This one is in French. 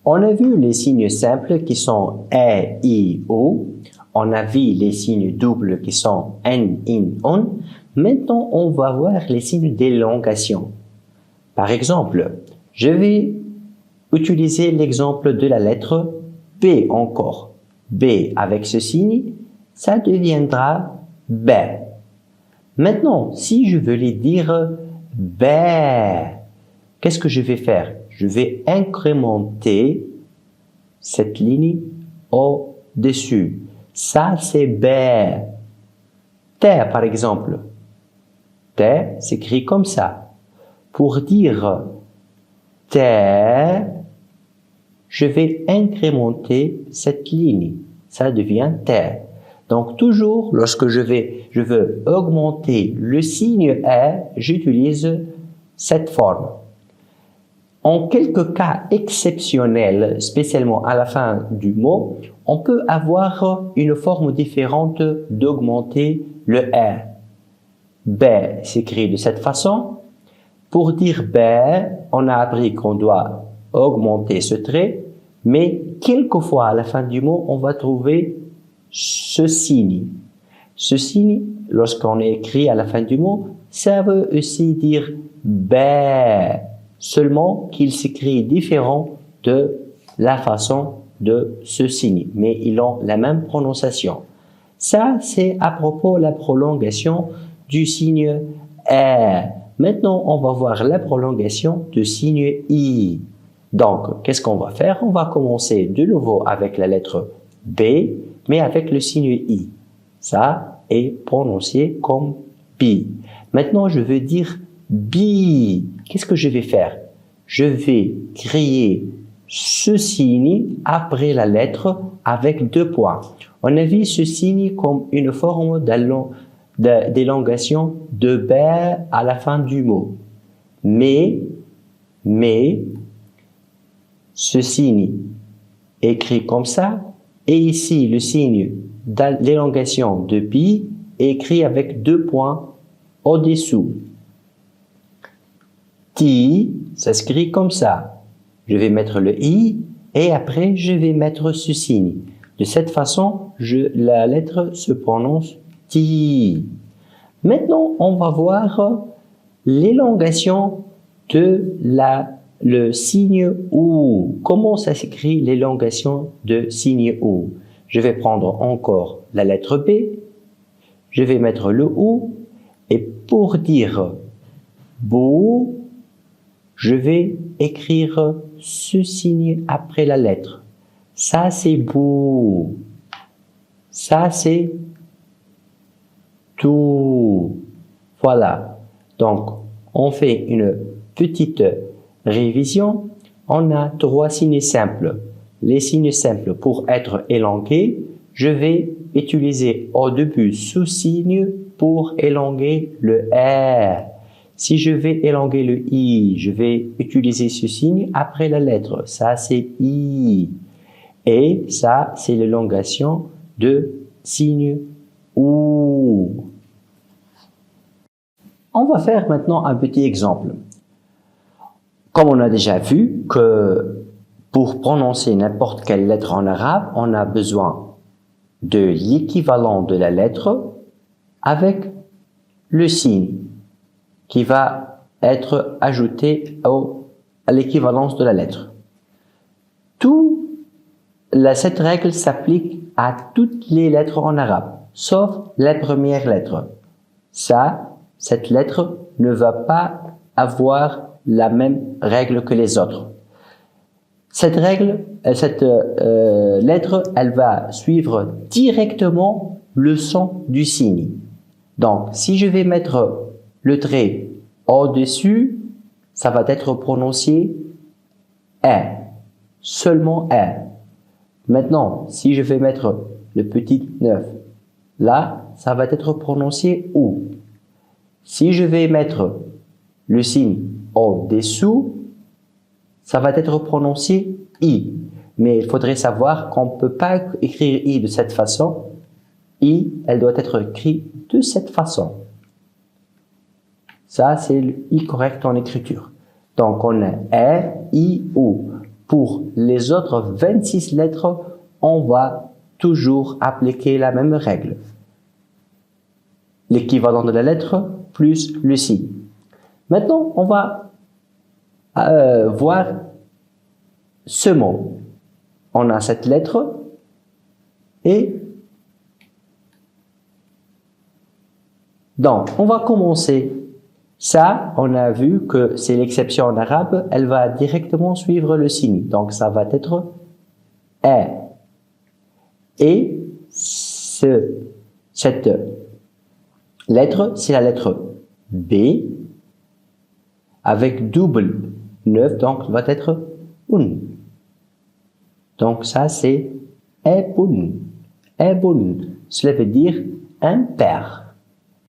On a vu les signes simples qui sont E, I, O. On a vu les signes doubles qui sont N, IN, ON. Maintenant, on va voir les signes d'élongation. Par exemple, je vais utiliser l'exemple de la lettre B encore. B avec ce signe, ça deviendra B. Maintenant, si je veux les dire B, qu'est-ce que je vais faire? Je vais incrémenter cette ligne au-dessus. Ça, c'est B. T, par exemple. T s'écrit comme ça. Pour dire T, je vais incrémenter cette ligne. Ça devient T. Donc, toujours, lorsque je veux augmenter le signe E, j'utilise cette forme. En quelques cas exceptionnels, spécialement à la fin du mot, on peut avoir une forme différente d'augmenter le E. B s'écrit de cette façon. Pour dire B, on a appris qu'on doit augmenter ce trait, mais quelquefois à la fin du mot, on va trouver ce signe. Ce signe, lorsqu'on écrit à la fin du mot, ça veut aussi dire B, seulement qu'il s'écrit différent de la façon de ce signe, mais ils ont la même prononciation. Ça, c'est à propos de la prolongation du signe R. Maintenant, on va voir la prolongation du signe I. Donc, qu'est-ce qu'on va faire? On va commencer de nouveau avec la lettre B, mais avec le signe I. Ça est prononcé comme B. Maintenant, je veux dire B. Qu'est-ce que je vais faire? Je vais créer ce signe après la lettre avec 2 points. On a vu ce signe comme une forme d'élongation de B à la fin du mot. Mais, ce signe écrit comme ça, et ici le signe d'élongation de B est écrit avec 2 points au-dessous. T, ça s'écrit comme ça. Je vais mettre le I et après je vais mettre ce signe. De cette façon, la lettre se prononce T. Maintenant, on va voir l'élongation de le signe OU. Comment ça s'écrit l'élongation de signe OU? Je vais prendre encore la lettre B, je vais mettre le OU et pour dire beau, je vais écrire ce signe après la lettre. Ça, c'est beau. Ça, c'est tout. Voilà. Donc, on fait une petite révision. On a 3 signes simples. Les signes simples, pour être élongés, je vais utiliser au début ce signe pour élonger le R. Si je vais élonger le I, je vais utiliser ce signe après la lettre. Ça, c'est I. Et ça, c'est l'élongation de signe OU. On va faire maintenant un petit exemple. Comme on a déjà vu que pour prononcer n'importe quelle lettre en arabe, on a besoin de l'équivalent de la lettre avec le signe qui va être ajouté à l'équivalence de la lettre. Cette règle s'applique à toutes les lettres en arabe, sauf la première lettre. Cette lettre ne va pas avoir la même règle que les autres. Cette lettre, elle va suivre directement le son du signe. Donc, si je vais mettre le trait au-dessus, ça va être prononcé E, seulement E. Maintenant, si je vais mettre le petit 9, là, ça va être prononcé OU. Si je vais mettre le signe au-dessous, ça va être prononcé I. Mais il faudrait savoir qu'on ne peut pas écrire I de cette façon. I, elle doit être écrite de cette façon. Ça, c'est le I correct en écriture. Donc, on a E, I, O. Pour les autres 26 lettres, on va toujours appliquer la même règle. L'équivalent de la lettre plus le signe. Maintenant, on va voir ce mot. On a cette lettre et donc, on va commencer. Ça, on a vu que c'est l'exception en arabe, elle va directement suivre le signe. Donc, ça va être E. Et cette lettre, c'est la lettre B avec double 9, donc va être un. Donc, ça, c'est ebun. Ebun. Cela veut dire un père.